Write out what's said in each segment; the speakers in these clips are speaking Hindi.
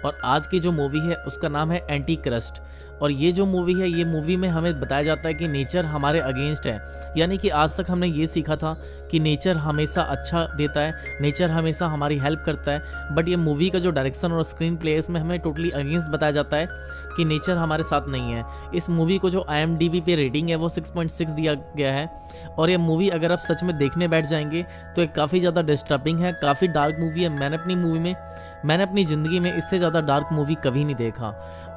और आज की जो मूवी है उसका नाम है एंटी क्रस्ट। और ये जो मूवी है, ये मूवी में हमें बताया जाता है कि नेचर हमारे अगेंस्ट है। यानी कि आज तक हमने ये सीखा था कि नेचर हमेशा अच्छा देता है, नेचर हमेशा हमारी हेल्प करता है, बट ये मूवी का जो डायरेक्शन और स्क्रीन प्ले है इसमें हमें टोटली अगेंस्ट बताया जाता है कि नेचर हमारे साथ नहीं है। इस मूवी को जो IMDb पे रेटिंग है वो 6.6 दिया गया है। और ये मूवी अगर आप सच में देखने बैठ जाएंगे तो ये काफ़ी ज़्यादा डिस्टर्बिंग है, काफ़ी डार्क मूवी है। मैंने अपनी ज़िंदगी में इससे ज़्यादा डार्क मूवी कभी नहीं देखा।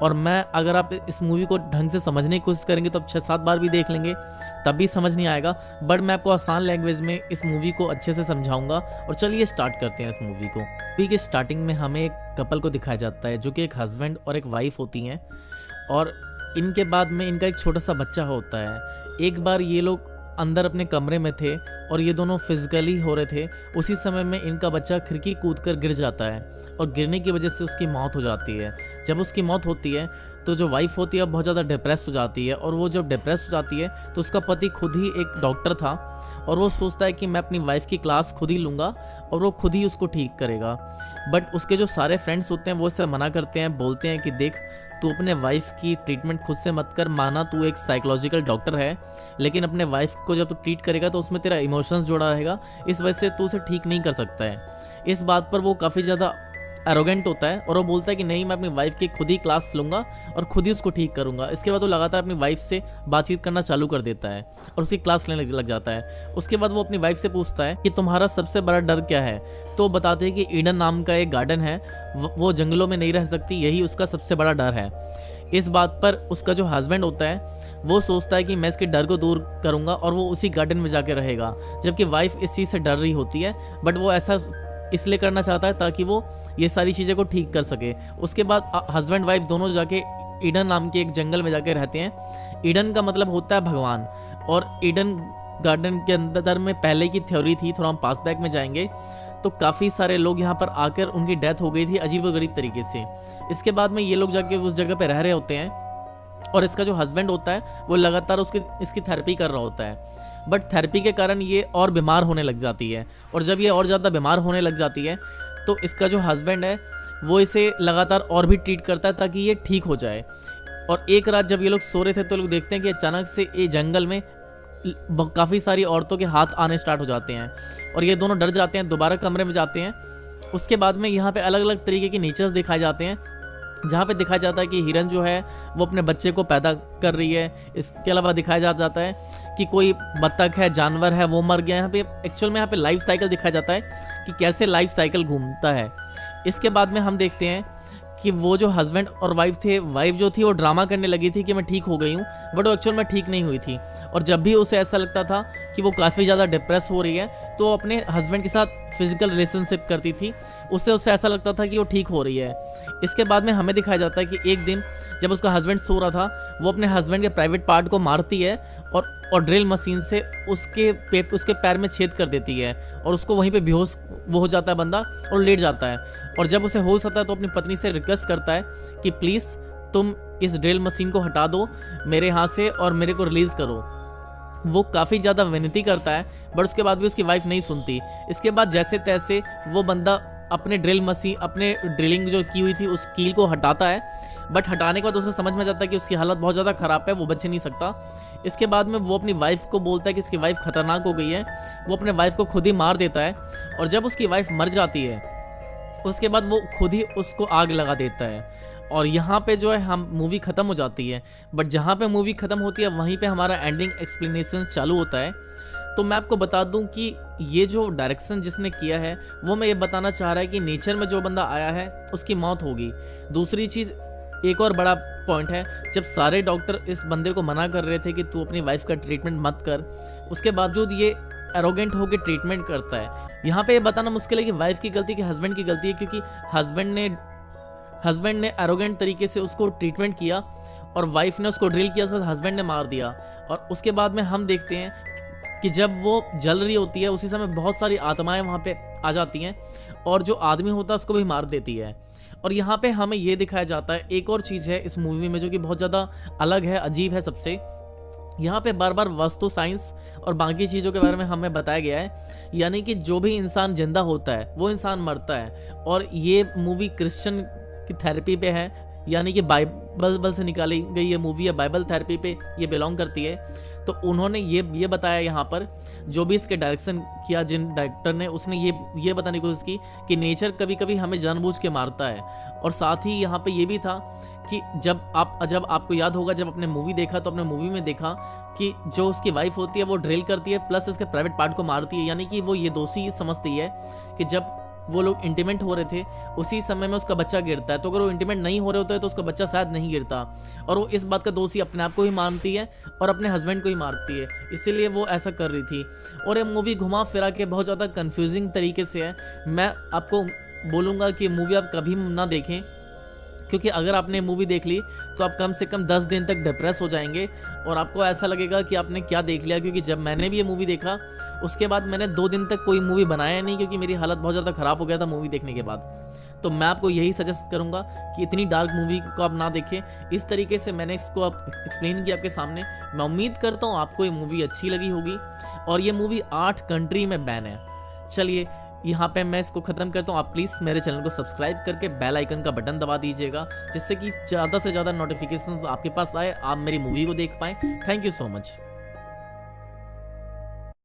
और मैं अगर आप इस मूवी को ढंग से समझने की कोशिश करेंगे तो आप 6-7 बार भी देख लेंगे तब भी समझ नहीं आएगा, बट मैं आपको आसान लैंग्वेज में इस मूवी को अच्छे से समझाऊंगा। और चलिए स्टार्ट करते हैं इस मूवी को। मूवी के स्टार्टिंग में हमें एक कपल को दिखाया जाता है जो कि एक हस्बैंड और एक वाइफ होती हैं, और इनके बाद में इनका एक छोटा सा बच्चा होता है। एक बार ये लोग अंदर अपने कमरे में थे और ये दोनों फिजिकली हो रहे थे। उसी समय में इनका बच्चा खिड़की कूदकर गिर जाता है और गिरने की वजह से उसकी मौत हो जाती है। जब उसकी मौत होती है तो जो वाइफ होती है बहुत ज़्यादा डिप्रेस हो जाती है, और वो जब डिप्रेस हो जाती है तो उसका पति खुद ही एक डॉक्टर था और वो सोचता है कि मैं अपनी वाइफ की क्लास खुद ही लूँगा और वो खुद ही उसको ठीक करेगा। बट उसके जो सारे फ्रेंड्स होते हैं वो इससे मना करते हैं, बोलते हैं कि देख तू अपने वाइफ की ट्रीटमेंट खुद से मत कर, माना तू एक साइकोलॉजिकल डॉक्टर है, लेकिन अपने वाइफ को जब तू ट्रीट करेगा तो उसमें तेरा इमोशंस जुड़ा रहेगा, इस वजह से तू उसे ठीक नहीं कर सकता है। इस बात पर वो काफ़ी ज़्यादा एरोगेंट होता है और वो बोलता है कि नहीं, मैं अपनी वाइफ की खुद ही क्लास लूँगा और खुद ही उसको ठीक करूँगा। इसके बाद वो लगातार अपनी वाइफ से बातचीत करना चालू कर देता है और उसकी क्लास लेने लग जाता है। उसके बाद वो अपनी वाइफ से पूछता है कि तुम्हारा सबसे बड़ा डर क्या है, तो बताते हैं कि ईडन नाम का एक गार्डन है, वो जंगलों में नहीं रह सकती, यही उसका सबसे बड़ा डर है। इस बात पर उसका जो हस्बैंड होता है वो सोचता है कि मैं इसके डर को दूर करूँगा और वो उसी गार्डन में जाके रहेगा, जबकि वाइफ इस चीज़ से डर रही होती है, बट वो ऐसा इसलिए करना चाहता है ताकि वो ये सारी चीज़ें को ठीक कर सके। उसके बाद हस्बैंड वाइफ दोनों जाके ईडन नाम के एक जंगल में जाके रहते हैं। ईडन का मतलब होता है भगवान, और ईडन गार्डन के अंदर में पहले की थ्योरी थी, थोड़ा हम पास बैक में जाएंगे तो काफ़ी सारे लोग यहाँ पर आकर उनकी डेथ हो गई थी अजीबोगरीब तरीके से। इसके बाद में ये लोग जाके उस जगह पे रह रहे होते हैं और इसका जो हस्बैंड होता है वो लगातार इसकी थेरेपी कर रहा होता है, बट थेरेपी के कारण ये और बीमार होने लग जाती है। और जब ये और ज़्यादा बीमार होने लग जाती है तो इसका जो हस्बैंड है वो इसे लगातार और भी ट्रीट करता है ताकि ये ठीक हो जाए। और एक रात जब ये लोग सो रहे थे तो लोग देखते हैं कि अचानक से ये जंगल में काफ़ी सारी औरतों के हाथ आने स्टार्ट हो जाते हैं और ये दोनों डर जाते हैं, दोबारा कमरे में जाते हैं। उसके बाद में यहाँ पे अलग अलग तरीके के नेचर्स दिखाए जाते हैं, जहाँ पे दिखाया जाता है कि हिरन जो है वो अपने बच्चे को पैदा कर रही है। इसके अलावा दिखाया जाता है कि कोई बत्तख है, जानवर है, वो मर गया। यहाँ पे एक्चुअल में यहाँ पे लाइफ साइकिल दिखाया जाता है कि कैसे लाइफ साइकिल घूमता है। इसके बाद में हम देखते हैं कि वो जो हस्बैंड और वाइफ थे, वाइफ जो थी वो ड्रामा करने लगी थी कि मैं ठीक हो गई हूँ, बट वो एक्चुअल में ठीक नहीं हुई थी। और जब भी उसे ऐसा लगता था कि वो काफ़ी ज़्यादा डिप्रेस हो रही है तो वो अपने हस्बैंड के साथ फिजिकल रिलेशनशिप करती थी, उससे ऐसा लगता था कि वो ठीक हो रही है। इसके बाद में हमें दिखाया जाता है कि एक दिन जब उसका हस्बैंड सो रहा था वो अपने हस्बैंड के प्राइवेट पार्ट को मारती है और ड्रिल मशीन से उसके पैर में छेद कर देती है और उसको वहीं पे बेहोश वो हो जाता है बंदा और लेट जाता है। और जब उसे होश आता है तो अपनी पत्नी से रिक्वेस्ट करता है कि प्लीज़ तुम इस ड्रिल मशीन को हटा दो मेरे हाथ से और मेरे को रिलीज़ करो। वो काफ़ी ज़्यादा विनती करता है बट उसके बाद भी उसकी वाइफ नहीं सुनती। इसके बाद जैसे तैसे वो बंदा अपने अपने ड्रिलिंग जो की हुई थी उस कील को हटाता है, बट हटाने के बाद उसे समझ में जाता है कि उसकी हालत बहुत ज़्यादा ख़राब है, वो बच नहीं सकता। इसके बाद में वो अपनी वाइफ को बोलता है कि इसकी वाइफ खतरनाक हो गई है, वो अपने वाइफ को खुद ही मार देता है। और जब उसकी वाइफ मर जाती है उसके बाद वो खुद ही उसको आग लगा देता है। और यहाँ पे जो है हम मूवी ख़त्म हो जाती है, बट जहाँ पे मूवी ख़त्म होती है वहीं पे हमारा एंडिंग एक्सप्लेनेशन चालू होता है। तो मैं आपको बता दूं कि ये जो डायरेक्शन जिसने किया है वो मैं ये बताना चाह रहा है कि नेचर में जो बंदा आया है उसकी मौत होगी। दूसरी चीज़, एक और बड़ा पॉइंट है, जब सारे डॉक्टर इस बंदे को मना कर रहे थे कि तू अपनी वाइफ का ट्रीटमेंट मत कर, उसके बावजूद ये एरोगेंट होकर ट्रीटमेंट करता है। यहाँ पे ये बताना मुश्किल है कि वाइफ की गलती कि हस्बैंड की गलती है, क्योंकि हस्बैंड ने एरोगेंट तरीके से उसको ट्रीटमेंट किया और वाइफ ने उसको ड्रिल किया, उसके बाद हस्बैंड ने मार दिया। और उसके बाद में हम देखते हैं कि जब वो जल रही होती है उसी समय बहुत सारी आत्माएं वहाँ पे आ जाती हैं और जो आदमी होता है उसको भी मार देती है। और यहाँ पे हमें ये दिखाया जाता है, एक और चीज़ है इस मूवी में जो कि बहुत ज़्यादा अलग है, अजीब है सबसे। यहाँ पे बार बार वास्तु साइंस और बाकी चीज़ों के बारे में हमें बताया गया है, यानी कि जो भी इंसान जिंदा होता है वो इंसान मरता है। और ये मूवी क्रिश्चियन की थेरेपी पे है, यानी कि बाइबल से निकाली गई ये मूवी है, बाइबल थेरेपी पे ये बिलोंग करती है। तो उन्होंने ये बताया यहाँ पर, जो भी इसके डायरेक्शन किया जिन डायरेक्टर ने, उसने ये बताने की कोशिश की कि नेचर कभी कभी हमें जानबूझ के मारता है। और साथ ही यहाँ पे ये भी था कि जब आपको याद होगा, जब आपने मूवी देखा तो अपने मूवी में देखा कि जो उसकी वाइफ होती है वो ड्रिल करती है प्लस इसके प्राइवेट पार्ट को मारती है, यानी कि वो ये दोषी समझती है कि जब वो लोग इंटीमेट हो रहे थे उसी समय में उसका बच्चा गिरता है, तो अगर वो इंटीमेट नहीं हो रहे होते तो उसका बच्चा शायद नहीं गिरता। और वो इस बात का दोषी अपने आप को ही मानती है और अपने हस्बैंड को ही मारती है, इसीलिए वो ऐसा कर रही थी। और ये मूवी घुमा फिरा के बहुत ज़्यादा कन्फ्यूजिंग तरीके से है। मैं आपको बोलूँगा कि मूवी आप कभी ना देखें, क्योंकि अगर आपने मूवी देख ली तो आप कम से कम 10 दिन तक डिप्रेस हो जाएंगे और आपको ऐसा लगेगा कि आपने क्या देख लिया। क्योंकि जब मैंने भी ये मूवी देखा उसके बाद मैंने 2 दिन तक कोई मूवी बनाया नहीं, क्योंकि मेरी हालत बहुत ज़्यादा ख़राब हो गया था मूवी देखने के बाद। तो मैं आपको यही सजेस्ट करूँगा कि इतनी डार्क मूवी को आप ना देखें। इस तरीके से मैंने इसको आप एक्सप्लेन किया आपके सामने। मैं उम्मीद करता हूँ आपको ये मूवी अच्छी लगी होगी। और ये मूवी 8 कंट्री में बैन है। चलिए यहाँ पे मैं इसको ख़त्म करता हूँ। आप प्लीज़ मेरे चैनल को सब्सक्राइब करके बेल आइकन का बटन दबा दीजिएगा, जिससे कि ज़्यादा से ज़्यादा नोटिफिकेशन आपके पास आए, आप मेरी मूवी को देख पाएँ। Thank you so much.